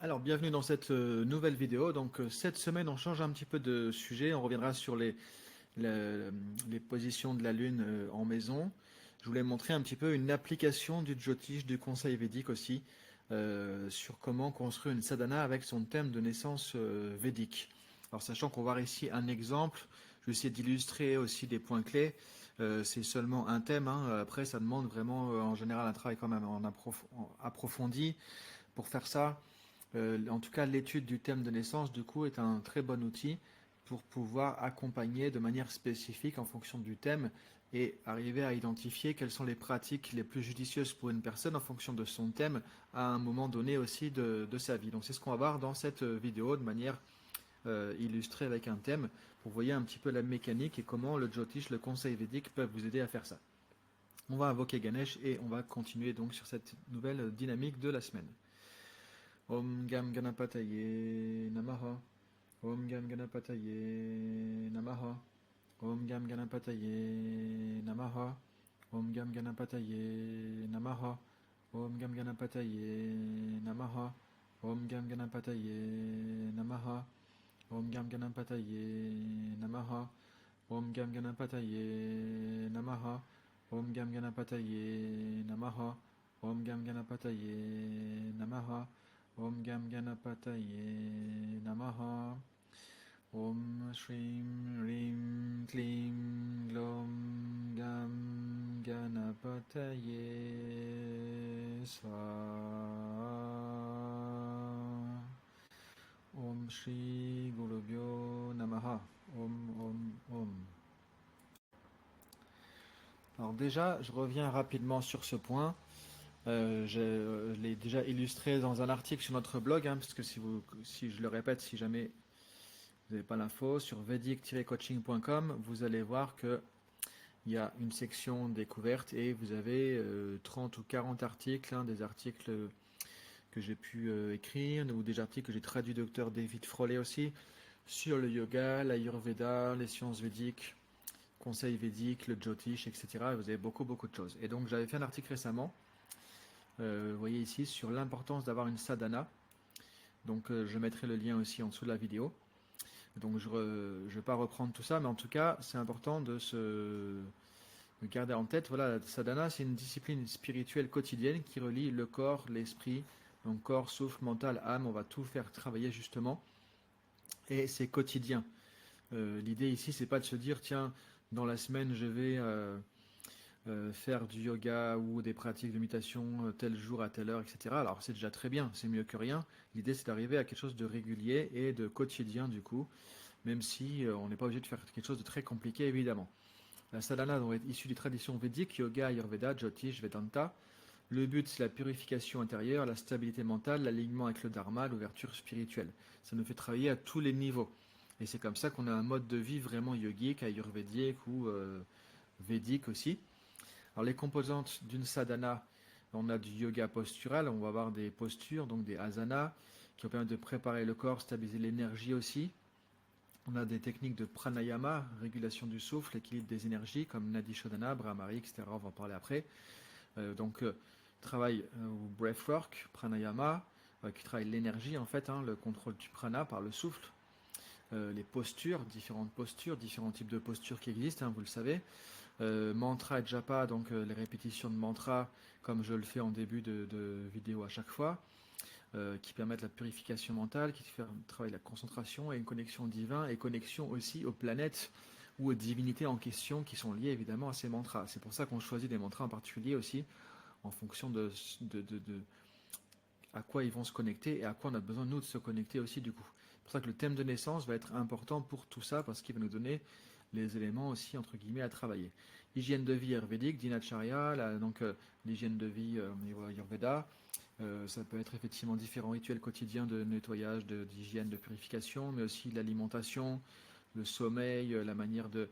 Alors, bienvenue dans cette nouvelle vidéo. Donc, cette semaine, on change un petit peu de sujet. On reviendra sur les, les positions de la Lune en maison. Je voulais montrer un petit peu une application du Jyotish, du conseil védique aussi, sur comment construire une sadhana avec son thème de naissance védique. Alors, sachant qu'on va voir ici un exemple, je vais essayer d'illustrer aussi des points clés. C'est seulement un thème, hein. Après, ça demande vraiment, en général, un travail quand même en approfondi. Pour faire ça, en tout cas, l'étude du thème de naissance, du coup, est un très bon outil pour pouvoir accompagner de manière spécifique en fonction du thème et arriver à identifier quelles sont les pratiques les plus judicieuses pour une personne en fonction de son thème à un moment donné aussi de sa vie. Donc c'est ce qu'on va voir dans cette vidéo de manière illustrée avec un thème pour voyez un petit peu la mécanique et comment le Jyotish, le conseil védique peuvent vous aider à faire ça. On va invoquer Ganesh et on va continuer donc sur cette nouvelle dynamique de la semaine. Om Gam Ganapataye Namaha. Om Gam Ganapataye Namaha. Om Gam Ganapataye Namaha. Om Gam Ganapataye Namaha. Om Gam Ganapataye Namaha. Om Gam Ganapataye Namaha. Om Gam Ganapataye Namaha. Om Gam Ganapataye Namaha. Om Gam Ganapataye Namaha. Om Gam Ganapataye Namaha. Om Gam Ganapataye Namaha. Om Shrim Rim Klim Glom Gam Ganapataye Swaha. Om Shri Gurubhyo Namaha. Om. Alors déjà, je reviens rapidement sur ce point. Je l'ai déjà illustré dans un article sur notre blog, hein, parce que si je le répète, si jamais vous n'avez pas l'info, sur vedic-coaching.com, vous allez voir que il y a une section découverte et vous avez 30 ou 40 articles, hein, des articles que j'ai pu écrire, ou des articles que j'ai traduits du docteur David Frolley aussi, sur le yoga, l'ayurveda, les sciences védiques, conseils védiques, le jyotish, etc. Et vous avez beaucoup de choses. Et donc j'avais fait un article récemment, vous voyez ici, sur l'importance d'avoir une sadhana. Donc je mettrai le lien aussi en dessous de la vidéo. Donc je ne vais pas reprendre tout ça, mais en tout cas, c'est important de garder en tête, voilà, la sadhana, c'est une discipline spirituelle quotidienne qui relie le corps, l'esprit, donc corps, souffle, mental, âme, on va tout faire travailler justement, et c'est quotidien. L'idée ici, c'est pas de se dire, tiens, dans la semaine, je vais faire du yoga ou des pratiques de méditation tel jour à telle heure, etc. Alors c'est déjà très bien, c'est mieux que rien. L'idée, c'est d'arriver à quelque chose de régulier et de quotidien du coup, même si on n'est pas obligé de faire quelque chose de très compliqué évidemment. La sadhana donc, est issue des traditions védiques, yoga, ayurveda, jyotish, vedanta. Le but, c'est la purification intérieure, la stabilité mentale, l'alignement avec le dharma, l'ouverture spirituelle. Ça nous fait travailler à tous les niveaux. Et c'est comme ça qu'on a un mode de vie vraiment yogique, ayurvédique ou védique aussi. Alors les composantes d'une sadhana, on a du yoga postural, on va avoir des postures, donc des asanas, qui vont permettre de préparer le corps, stabiliser l'énergie aussi. On a des techniques de pranayama, régulation du souffle, équilibre des énergies, comme Nadi Shodhana, Brahmari, etc. On va en parler après. Travail ou breathwork, pranayama, qui travaille l'énergie en fait, hein, le contrôle du prana par le souffle. Les postures, différents types de postures qui existent, hein, vous le savez. Mantra et japa, donc les répétitions de mantra, comme je le fais en début de vidéo à chaque fois, qui permettent la purification mentale, qui fait travailler la concentration et une connexion divine et connexion aussi aux planètes ou aux divinités en question qui sont liées évidemment à ces mantras. C'est pour ça qu'on choisit des mantras en particulier aussi en fonction de à quoi ils vont se connecter et à quoi on a besoin nous de se connecter aussi du coup. C'est pour ça que le thème de naissance va être important pour tout ça parce qu'il va nous donner les éléments aussi entre guillemets à travailler. Hygiène de vie ayurvédique, dinacharya, donc l'hygiène de vie ayurveda, ça peut être effectivement différents rituels quotidiens de nettoyage, d'hygiène, de purification, mais aussi l'alimentation, le sommeil, la manière de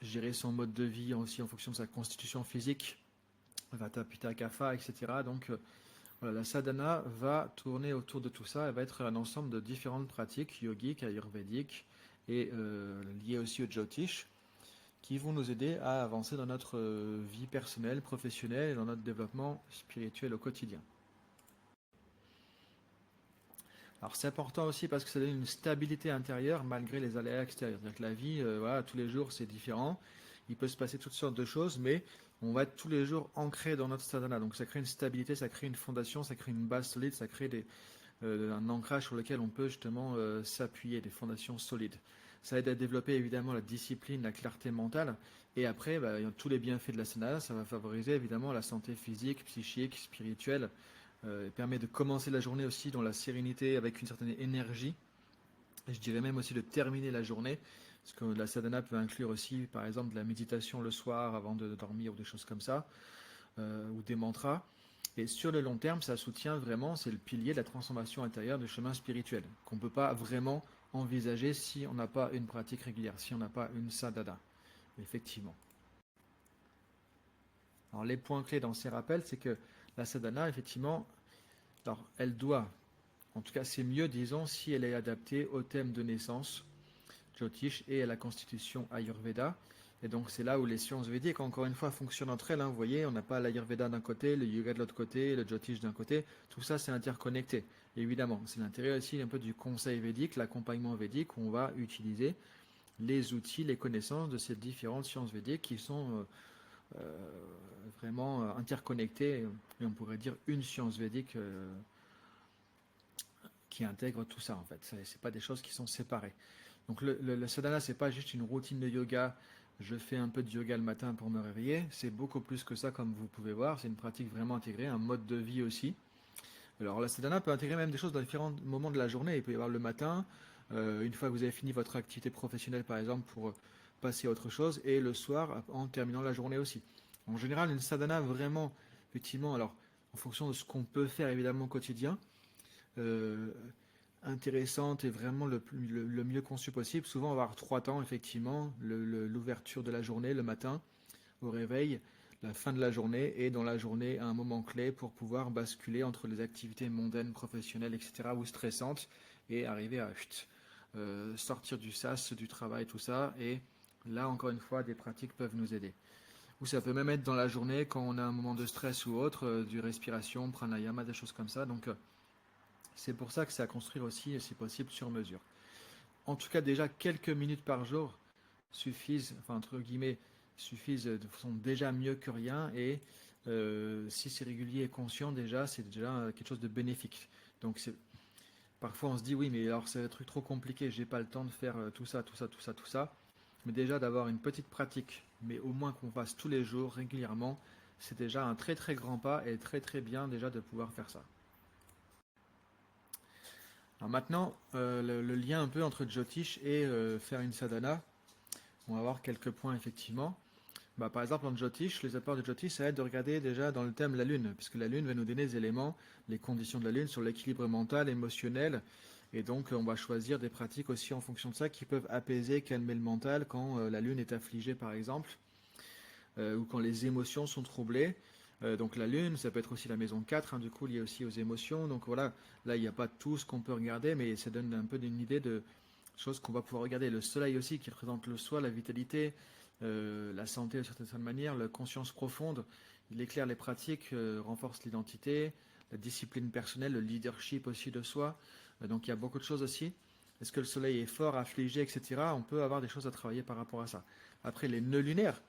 gérer son mode de vie aussi en fonction de sa constitution physique, Vata, Pitta, Kapha, etc. Donc voilà, la sadhana va tourner autour de tout ça, elle va être un ensemble de différentes pratiques yogiques, ayurvédiques et liées aussi au Jyotish qui vont nous aider à avancer dans notre vie personnelle, professionnelle et dans notre développement spirituel au quotidien. Alors c'est important aussi parce que ça donne une stabilité intérieure malgré les aléas extérieurs. C'est-à-dire que la vie, voilà, tous les jours c'est différent. Il peut se passer toutes sortes de choses, mais on va être tous les jours ancré dans notre sadhana. Donc ça crée une stabilité, ça crée une fondation, ça crée une base solide, ça crée un ancrage sur lequel on peut justement s'appuyer, des fondations solides. Ça aide à développer évidemment la discipline, la clarté mentale. Et après, bah, tous les bienfaits de la sadhana, ça va favoriser évidemment la santé physique, psychique, spirituelle. Permet de commencer la journée aussi dans la sérénité, avec une certaine énergie. Et je dirais même aussi de terminer la journée, parce que la sadhana peut inclure aussi, par exemple, de la méditation le soir avant de dormir ou des choses comme ça, ou des mantras. Et sur le long terme, ça soutient vraiment, c'est le pilier de la transformation intérieure du chemin spirituel, qu'on ne peut pas vraiment envisager si on n'a pas une pratique régulière, si on n'a pas une sadhana, effectivement. Alors les points clés dans ces rappels, c'est que la sadhana, effectivement, alors elle doit, en tout cas c'est mieux, disons, si elle est adaptée au thème de naissance, Jyotish, et à la constitution Ayurveda. Et donc c'est là où les sciences védiques, encore une fois, fonctionnent entre elles. Hein. Vous voyez, on n'a pas l'Ayurveda d'un côté, le Yoga de l'autre côté, le Jyotish d'un côté. Tout ça, c'est interconnecté. Et évidemment, c'est l'intérêt aussi un peu du conseil védique, l'accompagnement védique, où on va utiliser les outils, les connaissances de ces différentes sciences védiques qui sont vraiment interconnectées. Et on pourrait dire une science védique qui intègre tout ça en fait. C'est pas des choses qui sont séparées. Donc le sadhana, c'est pas juste une routine de yoga. Je fais un peu de yoga le matin pour me réveiller. C'est beaucoup plus que ça, comme vous pouvez voir. C'est une pratique vraiment intégrée, un mode de vie aussi. Alors la sadhana peut intégrer même des choses dans différents moments de la journée. Il peut y avoir le matin, une fois que vous avez fini votre activité professionnelle par exemple, pour passer à autre chose, et le soir en terminant la journée aussi. En général, une sadhana vraiment, effectivement, alors en fonction de ce qu'on peut faire évidemment au quotidien, euh, intéressante et vraiment le mieux conçu possible. Souvent, on va avoir trois temps, effectivement, l'ouverture de la journée, le matin, au réveil, la fin de la journée et dans la journée un moment clé pour pouvoir basculer entre les activités mondaines, professionnelles, etc. ou stressantes et arriver à sortir du sas, du travail, tout ça. Et là, encore une fois, des pratiques peuvent nous aider. Ou ça peut même être dans la journée quand on a un moment de stress ou autre, du respiration, pranayama, des choses comme ça. Donc, c'est pour ça que c'est à construire aussi, si possible, sur mesure. En tout cas, déjà quelques minutes par jour suffisent, enfin entre guillemets, suffisent sont déjà mieux que rien. Et si c'est régulier et conscient, déjà, c'est déjà quelque chose de bénéfique. Donc parfois on se dit oui, mais alors c'est un truc trop compliqué, j'ai pas le temps de faire tout ça, tout ça, tout ça, tout ça. Mais déjà d'avoir une petite pratique, mais au moins qu'on fasse tous les jours, régulièrement, c'est déjà un très très grand pas et très très bien déjà de pouvoir faire ça. Alors maintenant, le lien un peu entre Jyotish et faire une sadhana, on va voir quelques points effectivement. Bah, par exemple, en Jyotish, les apports de Jyotish, ça aide de regarder déjà dans le thème la Lune, puisque la Lune va nous donner des éléments, les conditions de la Lune sur l'équilibre mental, émotionnel, et donc on va choisir des pratiques aussi en fonction de ça qui peuvent apaiser, calmer le mental quand la Lune est affligée par exemple, ou quand les émotions sont troublées. Donc la Lune, ça peut être aussi la maison 4, hein, du coup lié aussi aux émotions. Donc voilà, là il n'y a pas tout ce qu'on peut regarder, mais ça donne un peu une idée de choses qu'on va pouvoir regarder. Le Soleil aussi qui représente le soi, la vitalité, la santé de certaine manière, la conscience profonde. Il éclaire les pratiques, renforce l'identité, la discipline personnelle, le leadership aussi de soi. Donc il y a beaucoup de choses aussi. Est-ce que le Soleil est fort, affligé, etc. On peut avoir des choses à travailler par rapport à ça. Après les nœuds lunaires,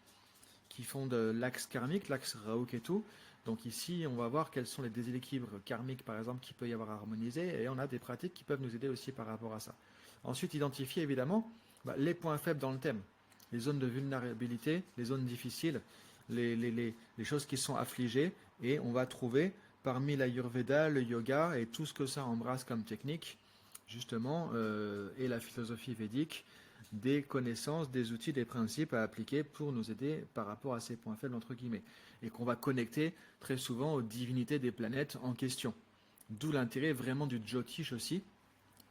qui font de l'axe karmique, l'axe Rahu tout. Donc ici, on va voir quels sont les déséquilibres karmiques, par exemple, qu'il peut y avoir à harmoniser, et on a des pratiques qui peuvent nous aider aussi par rapport à ça. Ensuite, identifier évidemment les points faibles dans le thème, les zones de vulnérabilité, les zones difficiles, les choses qui sont affligées, et on va trouver parmi l'Ayurveda, le yoga et tout ce que ça embrasse comme technique, justement, et la philosophie védique, des connaissances, des outils, des principes à appliquer pour nous aider par rapport à ces points faibles, entre guillemets, et qu'on va connecter très souvent aux divinités des planètes en question. D'où l'intérêt vraiment du Jyotish aussi,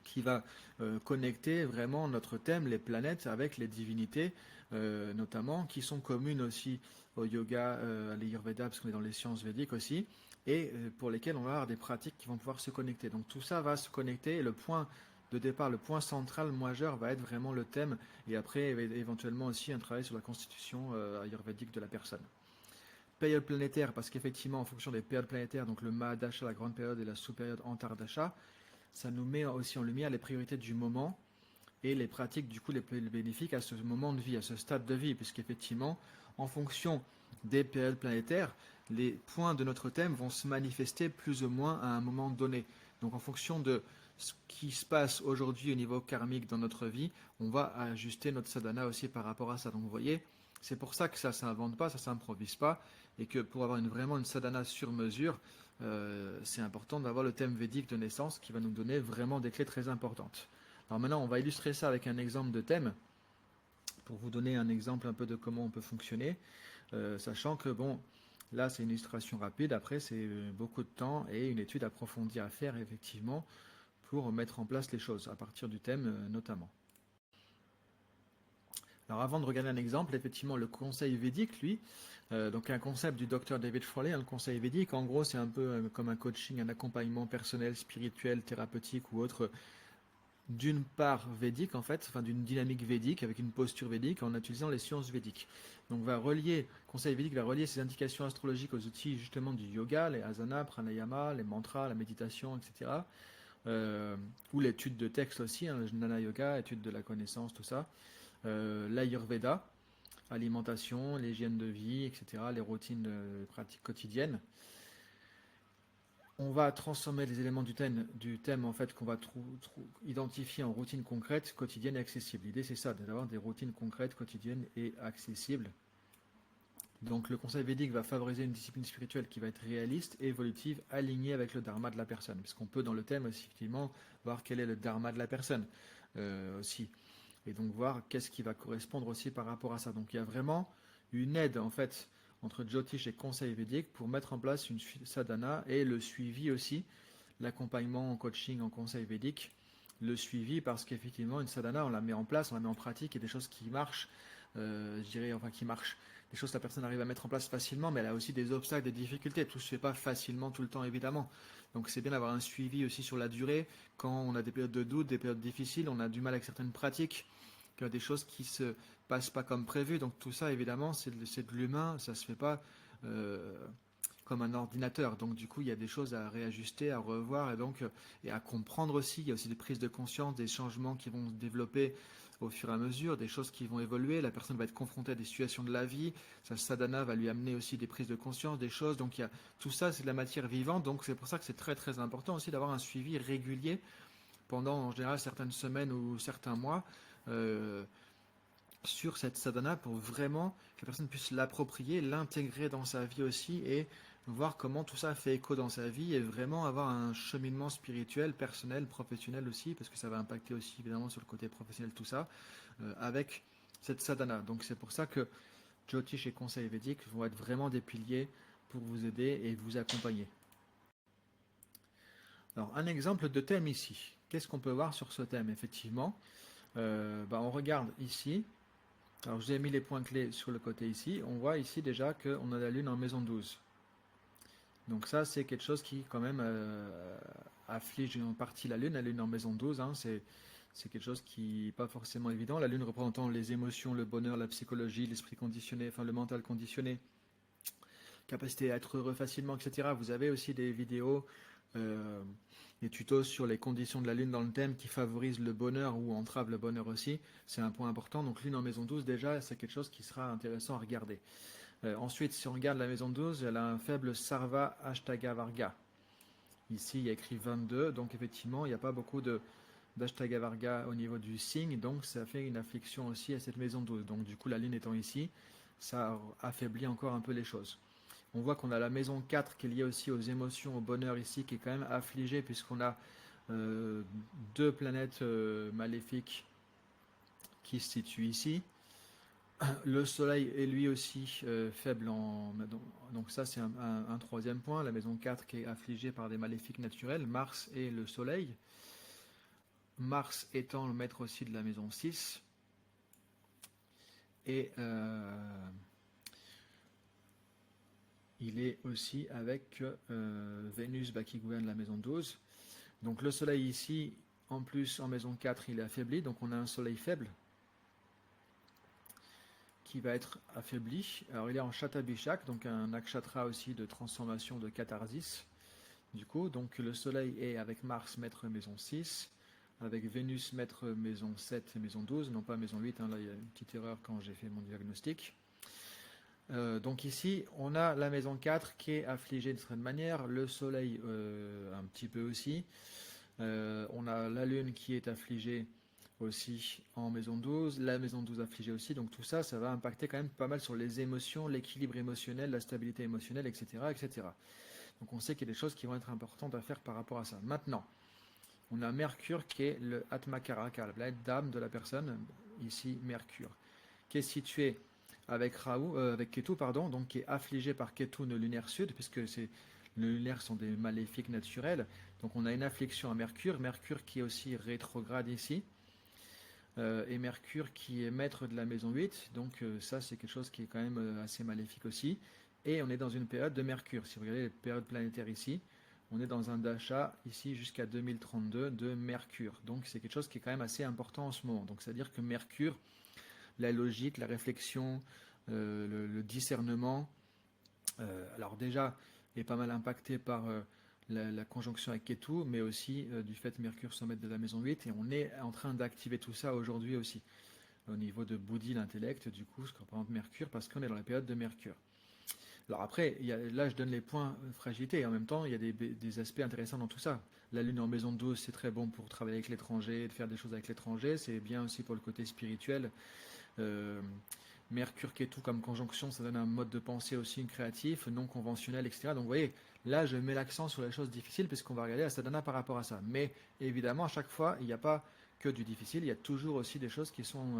qui va connecter vraiment notre thème, les planètes, avec les divinités, notamment, qui sont communes aussi au yoga, à l'Ayurveda, parce qu'on est dans les sciences védiques aussi, et pour lesquelles on va avoir des pratiques qui vont pouvoir se connecter. Donc tout ça va se connecter, et le point de départ, le point central majeur va être vraiment le thème, et après éventuellement aussi un travail sur la constitution ayurvédique de la personne. Période planétaire, parce qu'effectivement en fonction des périodes planétaires, donc le Mahadasha, la grande période, et la sous-période Antardasha, ça nous met aussi en lumière les priorités du moment et les pratiques du coup les plus bénéfiques à ce moment de vie, à ce stade de vie, puisqu'effectivement, en fonction des périodes planétaires, les points de notre thème vont se manifester plus ou moins à un moment donné. Donc en fonction de ce qui se passe aujourd'hui au niveau karmique dans notre vie, on va ajuster notre sadhana aussi par rapport à ça. Donc vous voyez, c'est pour ça que ça ne s'invente pas, ça ne s'improvise pas, et que pour avoir vraiment une sadhana sur mesure, c'est important d'avoir le thème védique de naissance qui va nous donner vraiment des clés très importantes. Alors maintenant, on va illustrer ça avec un exemple de thème, pour vous donner un exemple un peu de comment on peut fonctionner, sachant que bon, là c'est une illustration rapide, après c'est beaucoup de temps et une étude approfondie à faire effectivement pour mettre en place les choses, à partir du thème notamment. Alors avant de regarder un exemple, effectivement le conseil védique, lui, donc un concept du docteur David Frawley, le conseil védique, en gros c'est un peu comme un coaching, un accompagnement personnel, spirituel, thérapeutique ou autre, d'une part védique en fait, enfin d'une dynamique védique avec une posture védique en utilisant les sciences védiques. Donc conseil védique va relier ces indications astrologiques aux outils justement du yoga, les asanas, pranayama, les mantras, la méditation, etc. Ou l'étude de texte aussi, hein, le jnana yoga, étude de la connaissance, tout ça. L'ayurveda, alimentation, l'hygiène de vie, etc. Les routines pratiques quotidiennes. On va transformer les éléments du thème en fait qu'on va identifier en routines concrètes, quotidiennes et accessibles. L'idée c'est ça, d'avoir des routines concrètes, quotidiennes et accessibles. Donc le conseil védique va favoriser une discipline spirituelle qui va être réaliste et évolutive, alignée avec le dharma de la personne. Puisqu'on peut dans le thème aussi, effectivement voir quel est le dharma de la personne aussi. Et donc voir qu'est-ce qui va correspondre aussi par rapport à ça. Donc il y a vraiment une aide en fait entre Jyotish et conseil védique pour mettre en place une sadhana et le suivi aussi, l'accompagnement en coaching en conseil védique, le suivi parce qu'effectivement une sadhana on la met en place, on la met en pratique et des choses qui marchent, je dirais enfin qui marchent, des choses que la personne arrive à mettre en place facilement, mais elle a aussi des obstacles, des difficultés, tout se fait pas facilement tout le temps évidemment. Donc c'est bien d'avoir un suivi aussi sur la durée, quand on a des périodes de doute, des périodes difficiles, on a du mal avec certaines pratiques, qu'il y a des choses qui se passent pas comme prévu. Donc tout ça, évidemment, c'est de l'humain, ça se fait pas comme un ordinateur. Donc du coup, il y a des choses à réajuster, à revoir et à comprendre aussi. Il y a aussi des prises de conscience, des changements qui vont se développer au fur et à mesure, des choses qui vont évoluer. La personne va être confrontée à des situations de la vie. Sa sadhana va lui amener aussi des prises de conscience, des choses. Donc tout ça, c'est de la matière vivante. Donc c'est pour ça que c'est très très important aussi d'avoir un suivi régulier pendant en général certaines semaines ou certains mois. Sur cette sadhana pour vraiment que la personne puisse l'approprier, l'intégrer dans sa vie aussi et voir comment tout ça fait écho dans sa vie et vraiment avoir un cheminement spirituel, personnel, professionnel aussi, parce que ça va impacter aussi évidemment sur le côté professionnel tout ça, avec cette sadhana. Donc c'est pour ça que Jyotish et conseil védique vont être vraiment des piliers pour vous aider et vous accompagner. Alors un exemple de thème ici. Qu'est-ce qu'on peut voir sur ce thème effectivement on regarde ici. Alors je vous ai mis les points clés sur le côté ici. On voit ici déjà qu'on a la Lune en maison 12. Donc ça c'est quelque chose qui quand même afflige en partie la Lune en maison 12. Hein, c'est quelque chose qui n'est pas forcément évident. La Lune représentant les émotions, le bonheur, la psychologie, l'esprit conditionné, enfin le mental conditionné, capacité à être heureux facilement, etc. Vous avez aussi des vidéos, des tutos sur les conditions de la Lune dans le thème qui favorisent le bonheur ou entravent le bonheur aussi. C'est un point important. Donc Lune en maison 12, déjà, c'est quelque chose qui sera intéressant à regarder. Ensuite, si on regarde la maison 12, elle a un faible Sarva Ashtanga Varga. Ici, il y a écrit 22, donc effectivement, il n'y a pas beaucoup d'Ashtanga Varga au niveau du signe, donc ça fait une affliction aussi à cette maison 12. Donc du coup, la Lune étant ici, ça affaiblit encore un peu les choses. On voit qu'on a la maison 4 qui est liée aussi aux émotions, au bonheur ici, qui est quand même affligée puisqu'on a deux planètes maléfiques qui se situent ici. Le soleil est lui aussi faible donc ça c'est un troisième point, la maison 4 qui est affligée par des maléfiques naturels, Mars et le soleil. Mars étant le maître aussi de la maison 6. Et il est aussi avec Vénus qui gouverne la maison 12. Donc le soleil ici, en plus en maison 4, il est affaibli. Donc on a un soleil faible qui va être affaibli. Alors il est en Shatabhishak, donc un nakshatra aussi de transformation, de catharsis. Du coup, donc le Soleil est avec Mars, maître maison 6, avec Vénus, maître maison 7 et maison 12, non pas maison 8, hein, là il y a une petite erreur quand j'ai fait mon diagnostic. Donc ici, on a la maison 4 qui est affligée de certaine manière, le Soleil un petit peu aussi. On a la Lune qui est affligée aussi en maison 12, la maison 12 affligée aussi. Donc tout ça, ça va impacter quand même pas mal sur les émotions, l'équilibre émotionnel, la stabilité émotionnelle, etc., etc. Donc on sait qu'il y a des choses qui vont être importantes à faire par rapport à ça. Maintenant, on a Mercure qui est le Atma Karaka, la planète d'âme de la personne, ici Mercure, qui est situé avec Ketu, pardon, donc qui est affligé par Ketu le lunaire sud, puisque les lunaires sont des maléfiques naturels. Donc on a une affliction à Mercure, Mercure qui est aussi rétrograde ici, et Mercure qui est maître de la maison 8, donc ça c'est quelque chose qui est quand même assez maléfique aussi. Et on est dans une période de Mercure, si vous regardez les périodes planétaires ici, on est dans un dasha ici jusqu'à 2032 de Mercure. Donc c'est quelque chose qui est quand même assez important en ce moment. Donc c'est-à-dire que Mercure, la logique, la réflexion, le discernement, alors déjà, est pas mal impacté par la conjonction avec Ketu, mais aussi du fait que Mercure se mette de la maison 8, et on est en train d'activer tout ça aujourd'hui aussi, au niveau de Bouddhi, l'intellect, du coup, ce que représente Mercure, parce qu'on est dans la période de Mercure. Alors après, là je donne les points fragilité, et en même temps, il y a des aspects intéressants dans tout ça. La Lune en maison 12, c'est très bon pour travailler avec l'étranger, de faire des choses avec l'étranger, c'est bien aussi pour le côté spirituel. Euh, Mercure qui est tout comme conjonction, ça donne un mode de pensée aussi créatif, non conventionnel, etc. Donc vous voyez, là je mets l'accent sur les choses difficiles puisqu'on va regarder la sadhana par rapport à ça. Mais évidemment, à chaque fois, il n'y a pas que du difficile, il y a toujours aussi des choses qui sont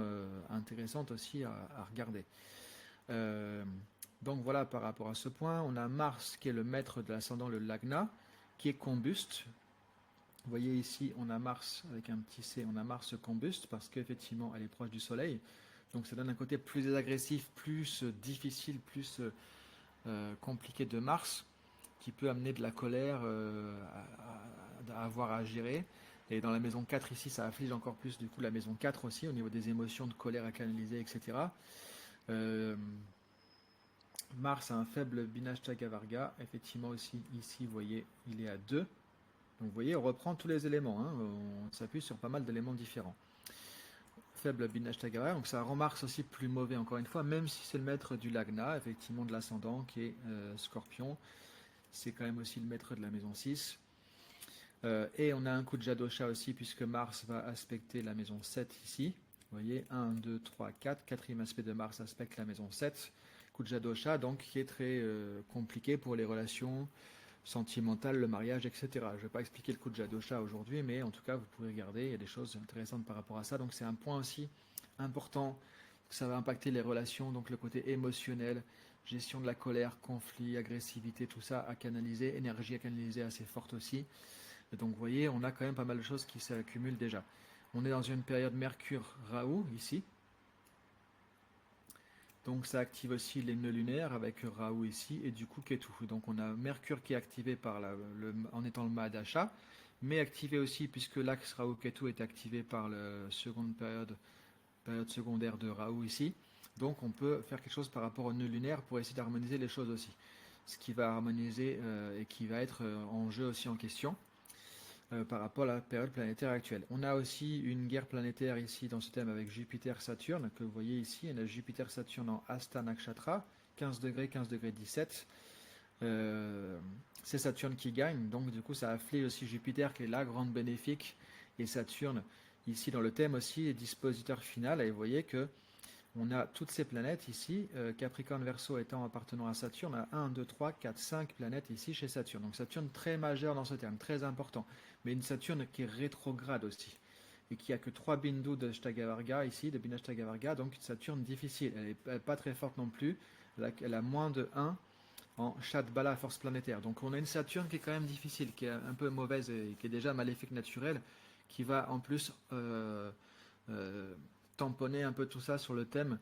intéressantes aussi à regarder. Euh, donc voilà, par rapport à ce point, on a Mars qui est le maître de l'ascendant, le Lagna, qui est combuste. Vous voyez ici, on a Mars avec un petit C, on a Mars combuste parce qu'effectivement, elle est proche du Soleil. Donc ça donne un côté plus agressif, plus difficile, plus compliqué de Mars, qui peut amener de la colère à avoir à gérer. Et dans la maison 4 ici, ça afflige encore plus du coup la maison 4 aussi, au niveau des émotions de colère à canaliser, etc. Euh, Mars a un faible Binashta Varga, effectivement aussi ici, vous voyez, il est à 2. Donc vous voyez, on reprend tous les éléments, hein, on s'appuie sur pas mal d'éléments différents. Faible Binashtagara, donc ça rend Mars aussi plus mauvais encore une fois, même si c'est le maître du Lagna, effectivement de l'ascendant qui est Scorpion, c'est quand même aussi le maître de la maison 6. Et on a un coup de Jadosha aussi, puisque Mars va aspecter la maison 7 ici. Vous voyez, 1, 2, 3, 4, quatrième aspect de Mars aspecte la maison 7. Coup de Jadosha, donc qui est très compliqué pour les relations sentimentales, le mariage, etc. Je ne vais pas expliquer le coup de Jadosha aujourd'hui, mais en tout cas, vous pouvez regarder, il y a des choses intéressantes par rapport à ça. Donc c'est un point aussi important, ça va impacter les relations, donc le côté émotionnel, gestion de la colère, conflit, agressivité, tout ça à canaliser, énergie à canaliser assez forte aussi. Et donc vous voyez, on a quand même pas mal de choses qui s'accumulent déjà. On est dans une période Mercure-Raoult ici. Donc ça active aussi les nœuds lunaires avec Raoult ici et du coup Ketu. Donc on a Mercure qui est activé en étant le Mahadasha, mais activé aussi puisque l'axe Raoult-Ketu est activé par la seconde période secondaire de Raoult ici. Donc on peut faire quelque chose par rapport au nœud lunaire pour essayer d'harmoniser les choses aussi. Ce qui va harmoniser et qui va être en jeu aussi en question par rapport à la période planétaire actuelle. On a aussi une guerre planétaire ici dans ce thème avec Jupiter-Saturne, que vous voyez ici. On a Jupiter-Saturne en Hasta Nakshatra, 15 degrés, 15 degrés 17. C'est Saturne qui gagne, donc du coup ça afflige aussi Jupiter qui est la grande bénéfique, et Saturne ici dans le thème aussi est dispositeur final, et vous voyez que on a toutes ces planètes ici, Capricorne Verseau étant appartenant à Saturne, on a 1, 2, 3, 4, 5 planètes ici chez Saturne. Donc Saturne très majeur dans ce terme, très important. Mais une Saturne qui est rétrograde aussi. Et qui a que 3 bindus de Shtagavarga ici, de Binashtagavarga, donc une Saturne difficile. Elle n'est pas très forte non plus. Elle a moins de 1 en Shatbala, force planétaire. Donc on a une Saturne qui est quand même difficile, qui est un peu mauvaise et qui est déjà maléfique naturelle, qui va en plus euh, tamponner un peu tout ça sur le thème,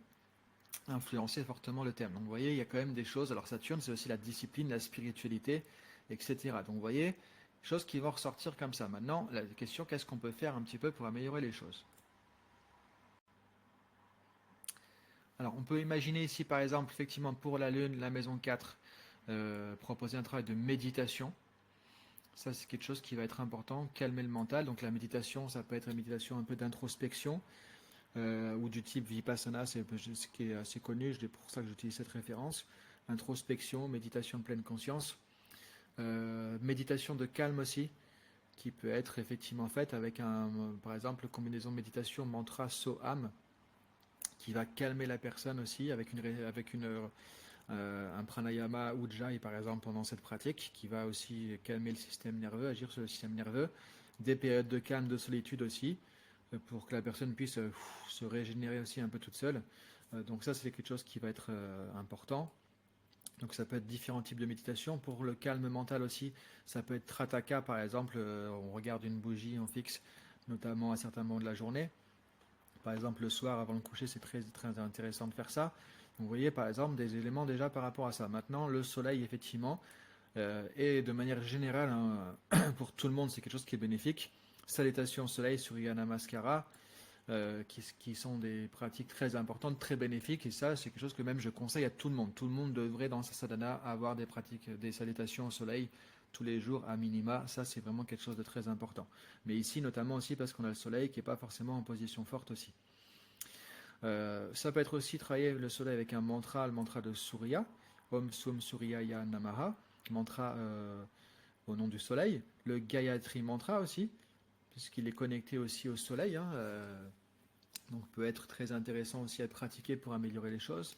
influencer fortement le thème. Donc vous voyez, il y a quand même des choses. Alors Saturne, c'est aussi la discipline, la spiritualité, etc. Donc vous voyez, choses qui vont ressortir comme ça. Maintenant, la question, qu'est-ce qu'on peut faire un petit peu pour améliorer les choses? Alors on peut imaginer ici, par exemple, effectivement, pour la Lune, la maison 4, proposer un travail de méditation. Ça, c'est quelque chose qui va être important, calmer le mental. Donc la méditation, ça peut être une méditation un peu d'introspection ou du type Vipassana, c'est ce qui est assez connu, c'est pour ça que j'utilise cette référence. Introspection, méditation de pleine conscience, méditation de calme aussi, qui peut être effectivement faite avec par exemple, combinaison méditation mantra Soham, qui va calmer la personne aussi un pranayama Ujjayi par exemple pendant cette pratique, qui va aussi calmer le système nerveux, agir sur le système nerveux. Des périodes de calme, de solitude aussi, pour que la personne puisse se régénérer aussi un peu toute seule. Donc ça, c'est quelque chose qui va être important. Donc ça peut être différents types de méditation. Pour le calme mental aussi, ça peut être Trataka par exemple. On regarde une bougie, on fixe notamment à certains moments de la journée. Par exemple, le soir avant le coucher, c'est très, très intéressant de faire ça. Donc, vous voyez par exemple des éléments déjà par rapport à ça. Maintenant, le soleil, effectivement, et de manière générale, hein, pour tout le monde, c'est quelque chose qui est bénéfique. Salutations au soleil, Surya Namaskara, qui sont des pratiques très importantes, très bénéfiques. Et ça, c'est quelque chose que même je conseille à tout le monde. Tout le monde devrait, dans sa sadhana, avoir des pratiques, des salutations au soleil tous les jours à minima. Ça, c'est vraiment quelque chose de très important. Mais ici, notamment aussi parce qu'on a le soleil qui n'est pas forcément en position forte aussi. Ça peut être aussi travailler le soleil avec un mantra, le mantra de Surya, Om Sum Suryaya Namaha, mantra au nom du soleil. Le Gayatri mantra aussi, puisqu'il est connecté aussi au soleil, hein, donc peut être très intéressant aussi à pratiquer pour améliorer les choses.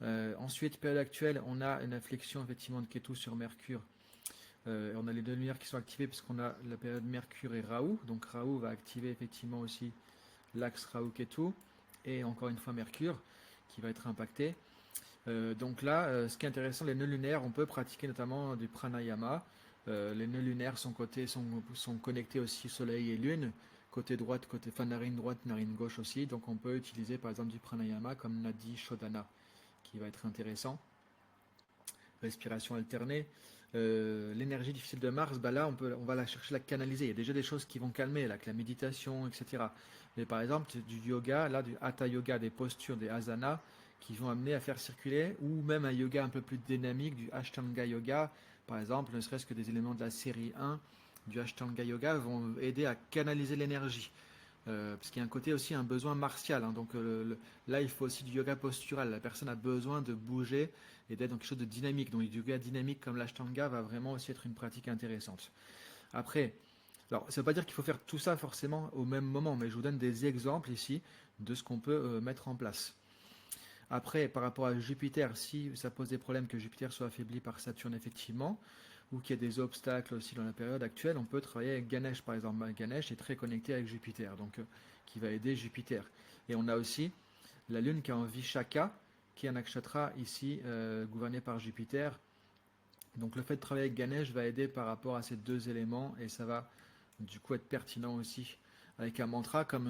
Ensuite, période actuelle, on a une inflexion effectivement de Ketu sur Mercure. On a les deux lumières qui sont activées puisqu'on a la période Mercure et Rahu. Donc Rahu va activer effectivement aussi l'axe Rahu-Ketu et encore une fois Mercure qui va être impacté. Donc là, ce qui est intéressant, les nœuds lunaires, on peut pratiquer notamment du pranayama. Les nœuds lunaires sont connectés aussi Soleil et Lune, côté droite, narine droite, narine gauche aussi. Donc on peut utiliser par exemple du pranayama comme Nadi Shodhana, qui va être intéressant. Respiration alternée. L'énergie difficile de Mars, bah là on va la chercher, la canaliser. Il y a déjà des choses qui vont calmer, là, que la méditation, etc. Mais par exemple du yoga, là du hatha yoga, des postures, des asanas, qui vont amener à faire circuler, ou même un yoga un peu plus dynamique, du Ashtanga yoga, par exemple, ne serait-ce que des éléments de la série 1 du Ashtanga yoga vont aider à canaliser l'énergie. Parce qu'il y a un côté aussi un besoin martial, hein, donc là il faut aussi du yoga postural, la personne a besoin de bouger et d'être dans quelque chose de dynamique, donc du yoga dynamique comme l'ashtanga va vraiment aussi être une pratique intéressante. Après, alors ça ne veut pas dire qu'il faut faire tout ça forcément au même moment, mais je vous donne des exemples ici de ce qu'on peut mettre en place. Après, par rapport à Jupiter, si ça pose des problèmes que Jupiter soit affaibli par Saturne effectivement, ou qu'il y a des obstacles aussi dans la période actuelle, on peut travailler avec Ganesh par exemple. Ganesh est très connecté avec Jupiter, donc qui va aider Jupiter. Et on a aussi la Lune qui est en Vishaka, qui est un nakshatra ici gouverné par Jupiter. Donc le fait de travailler avec Ganesh va aider par rapport à ces deux éléments et ça va du coup être pertinent aussi avec un mantra comme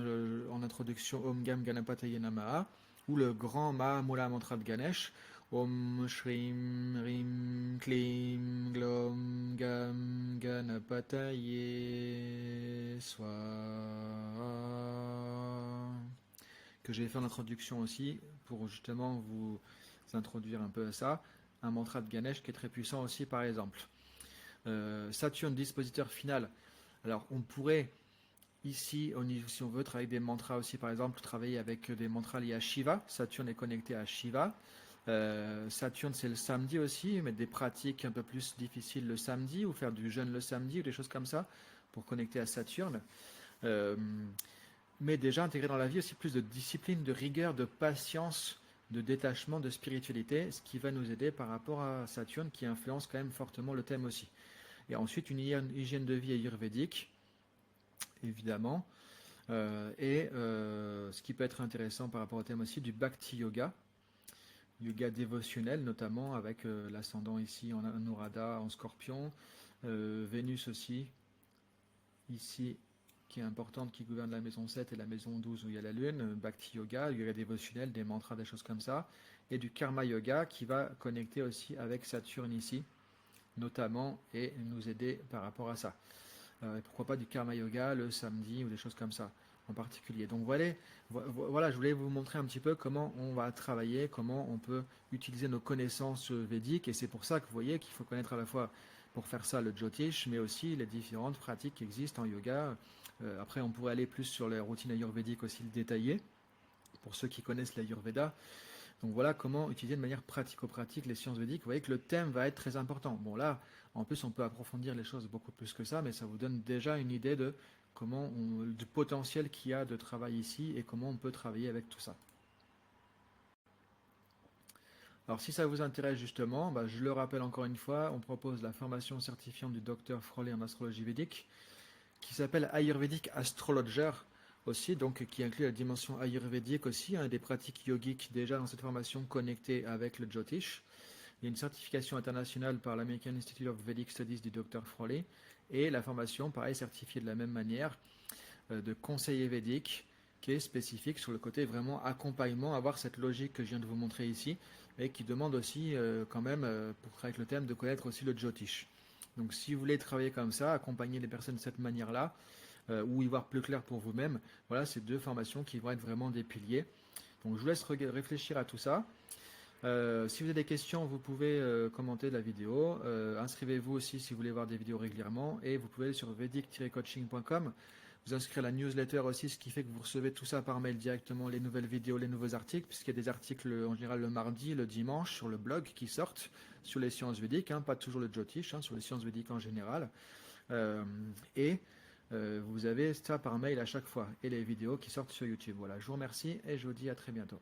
en introduction Om Gam Ganapataye Namaha ou le grand Mahamula mantra de Ganesh. Om Shrim Rim Klim Glom Gam Ganapataye Swaha, que j'ai fait en introduction aussi pour justement vous introduire un peu à ça. Un mantra de Ganesh qui est très puissant aussi par exemple. Saturne, dispositeur final. Alors on pourrait ici, si on veut travailler des mantras aussi, par exemple, travailler avec des mantras liés à Shiva. Saturne est connecté à Shiva. Saturne, c'est le samedi aussi, mettre des pratiques un peu plus difficiles le samedi, ou faire du jeûne le samedi, ou des choses comme ça, pour connecter à Saturne. Mais déjà intégrer dans la vie aussi plus de discipline, de rigueur, de patience, de détachement, de spiritualité, ce qui va nous aider par rapport à Saturne, qui influence quand même fortement le thème aussi. Et ensuite, une hygiène de vie ayurvédique, évidemment. Ce qui peut être intéressant par rapport au thème aussi du Bhakti Yoga, yoga dévotionnel notamment avec l'ascendant ici en Anuradha, en Scorpion, Vénus aussi, ici qui est importante, qui gouverne la maison 7 et la maison 12 où il y a la lune, Bhakti Yoga, yoga dévotionnel, des mantras, des choses comme ça, et du Karma Yoga qui va connecter aussi avec Saturne ici, notamment, et nous aider par rapport à ça. Et pourquoi pas du Karma Yoga le samedi ou des choses comme ça en particulier. Donc voilà, je voulais vous montrer un petit peu comment on va travailler, comment on peut utiliser nos connaissances védiques, et c'est pour ça que vous voyez qu'il faut connaître à la fois pour faire ça le Jyotish, mais aussi les différentes pratiques qui existent en yoga. Après, on pourrait aller plus sur les routines ayurvédiques aussi détaillées, pour ceux qui connaissent l'Ayurveda. Donc voilà comment utiliser de manière pratico-pratique les sciences védiques. Vous voyez que le thème va être très important. Bon là, en plus, on peut approfondir les choses beaucoup plus que ça, mais ça vous donne déjà une idée de du potentiel qu'il y a de travail ici et comment on peut travailler avec tout ça. Alors si ça vous intéresse justement, je le rappelle encore une fois, on propose la formation certifiante du docteur Froley en astrologie védique qui s'appelle Ayurvedic Astrologer aussi, donc qui inclut la dimension ayurvédique aussi, des pratiques yogiques déjà dans cette formation connectée avec le Jyotish. Il y a une certification internationale par l'American Institute of Vedic Studies du docteur Froley et la formation, pareil, certifiée de la même manière, de conseiller védique qui est spécifique sur le côté vraiment accompagnement, avoir cette logique que je viens de vous montrer ici, et qui demande aussi quand même, pour travailler avec le thème, de connaître aussi le Jyotish. Donc si vous voulez travailler comme ça, accompagner les personnes de cette manière-là, ou y voir plus clair pour vous-même, voilà, c'est deux formations qui vont être vraiment des piliers. Donc je vous laisse réfléchir à tout ça. Si vous avez des questions, vous pouvez commenter la vidéo. Inscrivez-vous aussi si vous voulez voir des vidéos régulièrement. Et vous pouvez aller sur vedic-coaching.com, vous inscrire à la newsletter aussi, ce qui fait que vous recevez tout ça par mail directement, les nouvelles vidéos, les nouveaux articles, puisqu'il y a des articles en général le mardi, le dimanche sur le blog qui sortent sur les sciences védiques, pas toujours le Jyotish, sur les sciences védiques en général. Et vous avez ça par mail à chaque fois et les vidéos qui sortent sur YouTube. Voilà, je vous remercie et je vous dis à très bientôt.